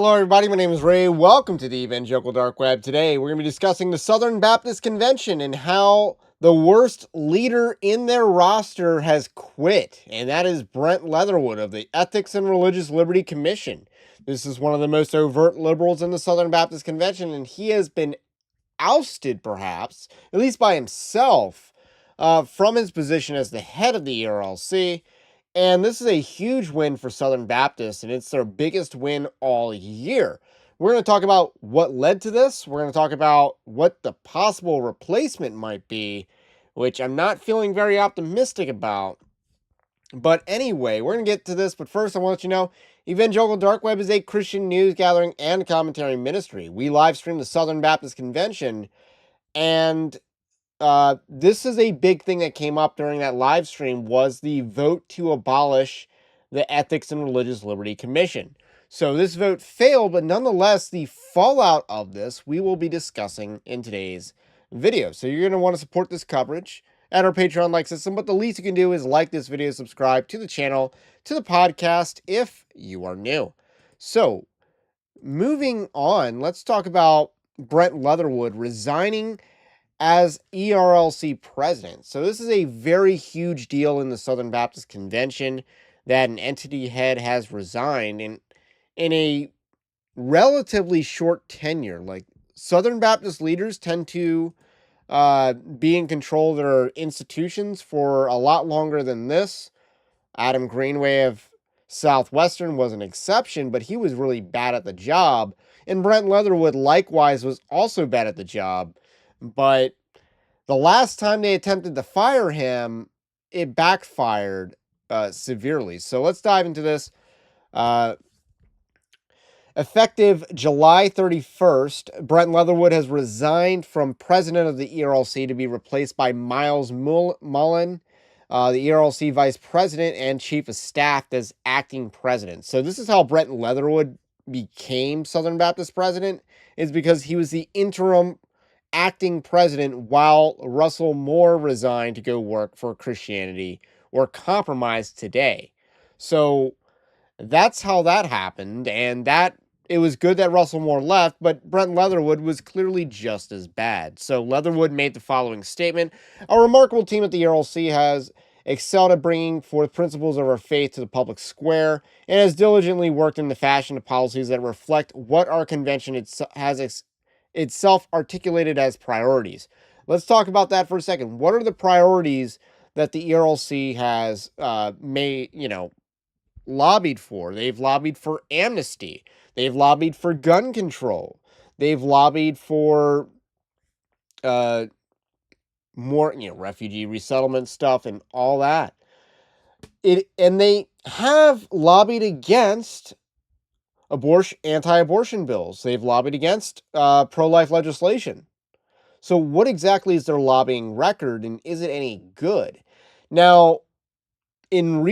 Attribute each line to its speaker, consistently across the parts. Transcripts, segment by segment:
Speaker 1: Hello, everybody. My name is Ray. Welcome to the Evangelical Dark Web. Today, we're going to be discussing the Southern Baptist Convention and how the worst leader in their roster has quit, and that is Brent Leatherwood of the Ethics and Religious Liberty Commission. This is one of the most overt liberals in the Southern Baptist Convention, and he has been ousted, perhaps, at least by himself, from his position as the head of the ERLC. And this is a huge win for Southern Baptists, and it's their biggest win all year. We're going to talk about what led to this. We're going to talk about what the possible replacement might be, which I'm not feeling very optimistic about. But anyway, we're going to get to this. But first, I want to let you know Evangelical Dark Web is a Christian news gathering and commentary ministry. We live stream the Southern Baptist Convention, and this is a big thing that came up during that live stream was the vote to abolish the Ethics and Religious Liberty Commission. So this vote failed, but nonetheless, the fallout of this we will be discussing in today's video. So you're going to want to support this coverage at our Patreon-like system, but the least you can do is like this video, subscribe to the channel, to the podcast if you are new. So moving on, let's talk about Brent Leatherwood resigning as ERLC president. So this is a very huge deal in the Southern Baptist Convention that an entity head has resigned in a relatively short tenure. Like, Southern Baptist leaders tend to be in control of their institutions for a lot longer than this. Adam Greenway of Southwestern was an exception, but he was really bad at the job. And Brent Leatherwood likewise was also bad at the job. But the last time they attempted to fire him, it backfired severely. So let's dive into this. Effective July 31st, Brent Leatherwood has resigned from president of the ERLC to be replaced by Miles Mullen, the ERLC vice president and chief of staff as acting president. So this is how Brent Leatherwood became Southern Baptist president, is because he was the interim acting president while Russell Moore resigned to go work for Christianity or Compromise Today. So that's how that happened, and that it was good that Russell Moore left, but Brent Leatherwood was clearly just as bad. So Leatherwood made the following statement: "A remarkable team at the ERLC has excelled at bringing forth principles of our faith to the public square and has diligently worked in the fashion of policies that reflect what our convention has itself articulated as priorities." Let's talk about that for a second. What are the priorities that the ERLC has lobbied for? They've lobbied for amnesty. They've lobbied for gun control. They've lobbied for more, refugee resettlement stuff and all that. And they have lobbied against anti-abortion bills. They've lobbied against pro-life legislation. So what exactly is their lobbying record, and is it any good? Now, in the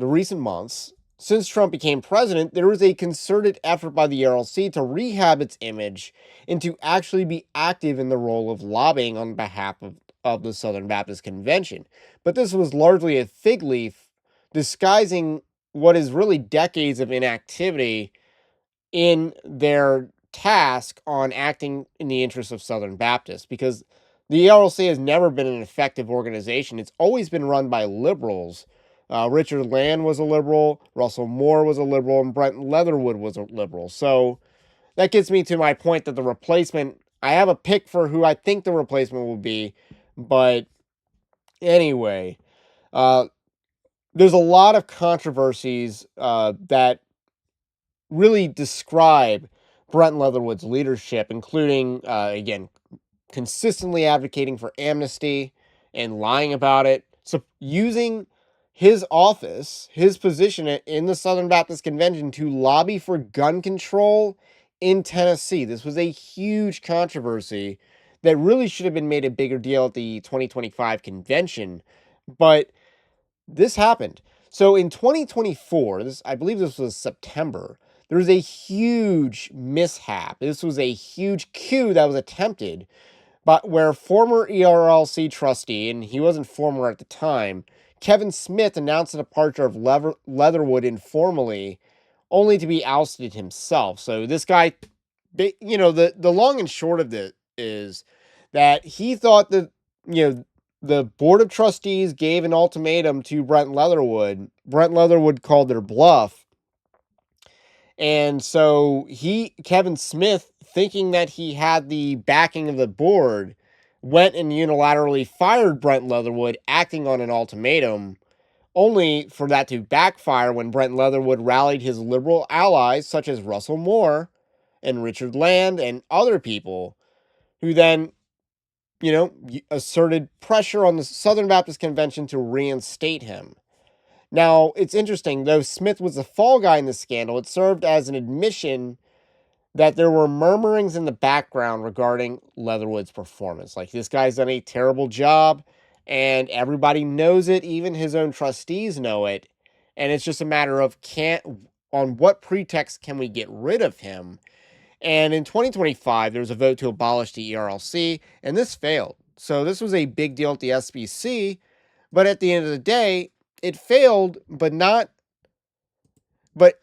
Speaker 1: recent months, since Trump became president, there was a concerted effort by the ERLC to rehab its image and to actually be active in the role of lobbying on behalf of the Southern Baptist Convention. But this was largely a fig leaf disguising what is really decades of inactivity in their task on acting in the interests of Southern Baptists, because the ERLC has never been an effective organization. It's always been run by liberals. Richard Land was a liberal, Russell Moore was a liberal, and Brent Leatherwood was a liberal. So that gets me to my point that the replacement, I have a pick for who I think the replacement will be, but anyway, there's a lot of controversies that really describe Brent Leatherwood's leadership, including, again, consistently advocating for amnesty and lying about it. So using his office, his position in the Southern Baptist Convention to lobby for gun control in Tennessee. This was a huge controversy that really should have been made a bigger deal at the 2025 convention, but this happened. So in 2024, I believe this was September, there was a huge mishap. This was a huge coup that was attempted, but where former ERLC trustee, and he wasn't former at the time, Kevin Smith announced the departure of Leatherwood informally only to be ousted himself. So this guy, the long and short of it is that he thought that, the board of trustees gave an ultimatum to Brent Leatherwood. Brent Leatherwood called their bluff. And so Kevin Smith, thinking that he had the backing of the board, went and unilaterally fired Brent Leatherwood, acting on an ultimatum, only for that to backfire when Brent Leatherwood rallied his liberal allies, such as Russell Moore and Richard Land and other people, who then, asserted pressure on the Southern Baptist Convention to reinstate him. Now, it's interesting, though Smith was the fall guy in the scandal, it served as an admission that there were murmurings in the background regarding Leatherwood's performance. Like, this guy's done a terrible job, and everybody knows it, even his own trustees know it. And it's just a matter of on what pretext can we get rid of him? And in 2025, there was a vote to abolish the ERLC, and this failed. So this was a big deal at the SBC, but at the end of the day, it failed, but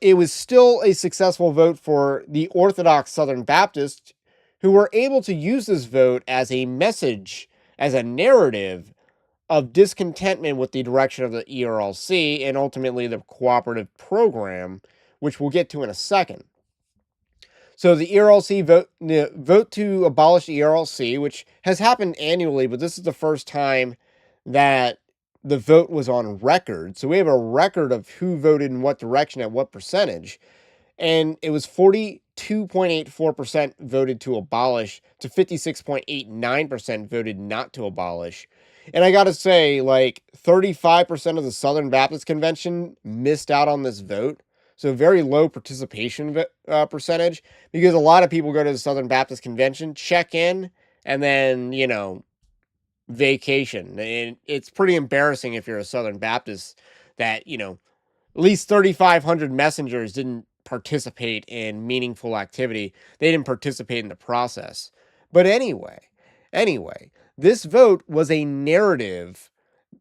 Speaker 1: it was still a successful vote for the Orthodox Southern Baptists, who were able to use this vote as a message, as a narrative of discontentment with the direction of the ERLC and ultimately the cooperative program, which we'll get to in a second. So the ERLC vote to abolish the ERLC, which has happened annually, but this is the first time that the vote was on record. So we have a record of who voted in what direction at what percentage. And it was 42.84% voted to abolish to 56.89% voted not to abolish. And I got to say, like, 35% of the Southern Baptist Convention missed out on this vote. So very low participation percentage, because a lot of people go to the Southern Baptist Convention, check in, and then, vacation. And it's pretty embarrassing if you're a Southern Baptist that, at least 3,500 messengers didn't participate in meaningful activity. They didn't participate in the process. But anyway, this vote was a narrative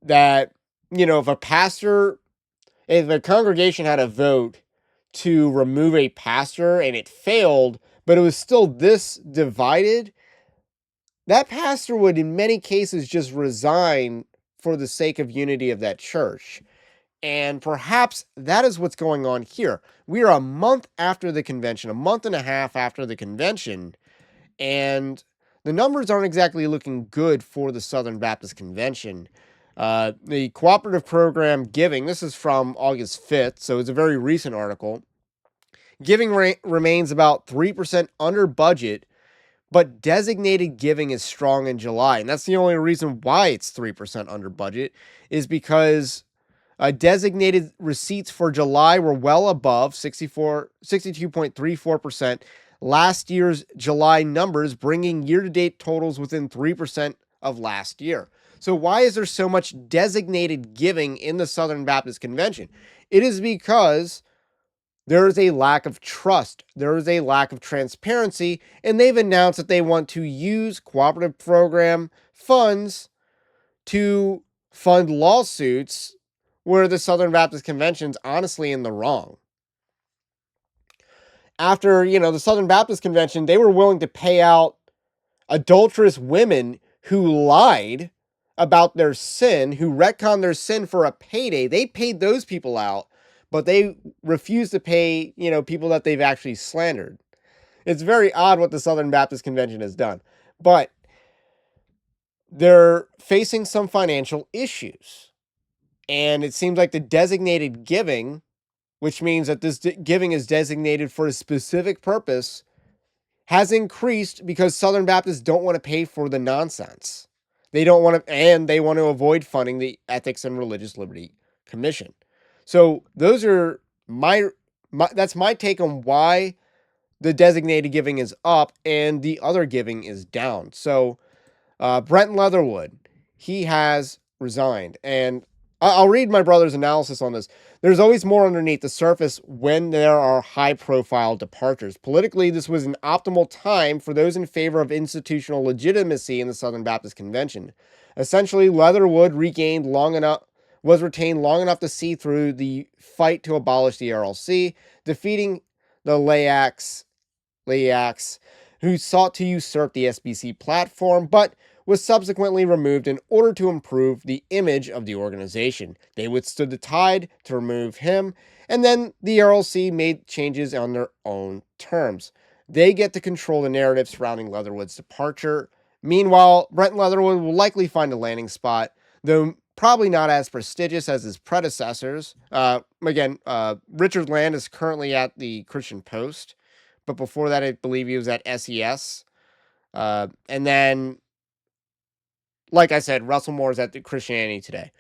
Speaker 1: that, if a congregation had a vote to remove a pastor and it failed, but it was still this divided, that pastor would in many cases just resign for the sake of unity of that church. And perhaps that is what's going on here. We are a month after the convention, a month and a half after the convention, and the numbers aren't exactly looking good for the Southern Baptist Convention. The cooperative program giving, this is from August 5th, so it's a very recent article. Giving remains about 3% under budget, but designated giving is strong in July. And that's the only reason why it's 3% under budget, is because designated receipts for July were well above 62.34%. Last year's July numbers, bringing year-to-date totals within 3% of last year. So why is there so much designated giving in the Southern Baptist Convention? It is because there is a lack of trust. There is a lack of transparency, and they've announced that they want to use cooperative program funds to fund lawsuits where the Southern Baptist Convention's honestly in the wrong. After, the Southern Baptist Convention, they were willing to pay out adulterous women who lied about their sin, who retconned their sin for a payday. They paid those people out, but they refused to pay, people that they've actually slandered. It's very odd what the Southern Baptist Convention has done, but they're facing some financial issues. And it seems like the designated giving, which means that this giving is designated for a specific purpose, has increased because Southern Baptists don't want to pay for the nonsense. They don't want to, and they want to avoid funding the Ethics and Religious Liberty Commission. So those are that's my take on why the designated giving is up and the other giving is down. So Brent Leatherwood, he has resigned, and I'll read my brother's analysis on this. There's always more underneath the surface when there are high-profile departures. Politically, this was an optimal time for those in favor of institutional legitimacy in the Southern Baptist Convention. Essentially, Leatherwood regained was retained long enough to see through the fight to abolish the RLC, defeating the Laics, who sought to usurp the SBC platform, but was subsequently removed in order to improve the image of the organization. They withstood the tide to remove him, and then the RLC made changes on their own terms. They get to control the narrative surrounding Leatherwood's departure. Meanwhile, Brent Leatherwood will likely find a landing spot, though probably not as prestigious as his predecessors. Richard Land is currently at the Christian Post, but before that, I believe he was at SES. And then, like I said, Russell Moore is at the Christianity Today.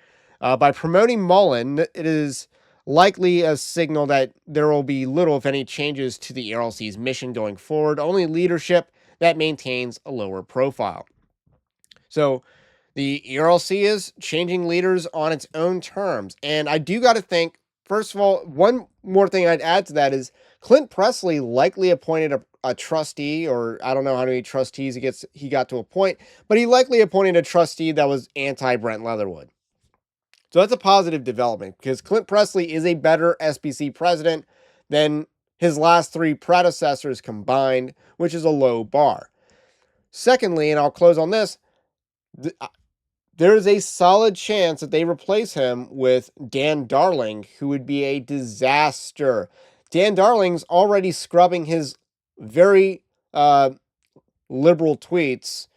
Speaker 1: By promoting Mullen, it is likely a signal that there will be little, if any, changes to the RLC's mission going forward, only leadership that maintains a lower profile. So the RLC is changing leaders on its own terms. And I do got to think, first of all, one more thing I'd add to that is Clint Presley likely appointed a trustee, or I don't know how many trustees he got to appoint, but he likely appointed a trustee that was anti-Brent Leatherwood. So that's a positive development because Clint Presley is a better SBC president than his last three predecessors combined, which is a low bar. Secondly, and I'll close on this, there is a solid chance that they replace him with Dan Darling, who would be a disaster. Dan Darling's already scrubbing his very liberal tweets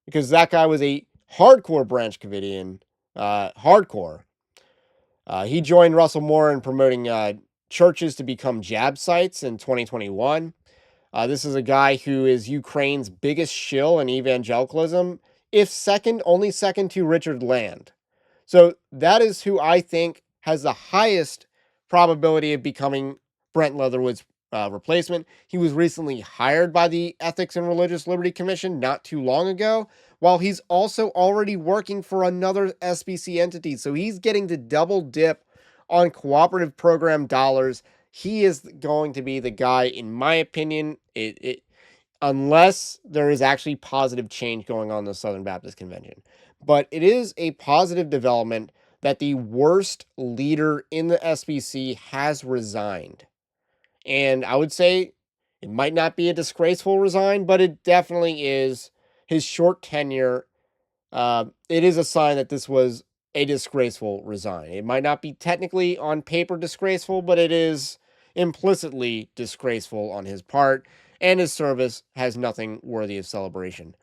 Speaker 1: because that guy was a hardcore Branch Covidian. Hardcore. He joined Russell Moore in promoting churches to become jab sites in 2021. This is a guy who is Ukraine's biggest shill in evangelicalism, if only second to Richard Land. So that is who I think has the highest probability of becoming Brent Leatherwood's replacement. He was recently hired by the Ethics and Religious Liberty Commission not too long ago, while he's also already working for another SBC entity. So he's getting to double dip on cooperative program dollars. He is going to be the guy, in my opinion, unless there is actually positive change going on in the Southern Baptist Convention. But it is a positive development that the worst leader in the SBC has resigned. And I would say it might not be a disgraceful resign, but it definitely is his short tenure. It is a sign that this was a disgraceful resign. It might not be technically on paper disgraceful, but it is implicitly disgraceful on his part, and his service has nothing worthy of celebration.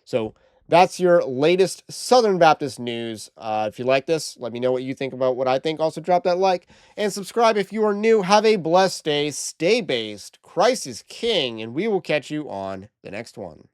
Speaker 1: So that's your latest Southern Baptist news. If you like this, let me know what you think about what I think. Also, drop that like and subscribe if you are new. Have a blessed day. Stay based. Christ is King, and we will catch you on the next one.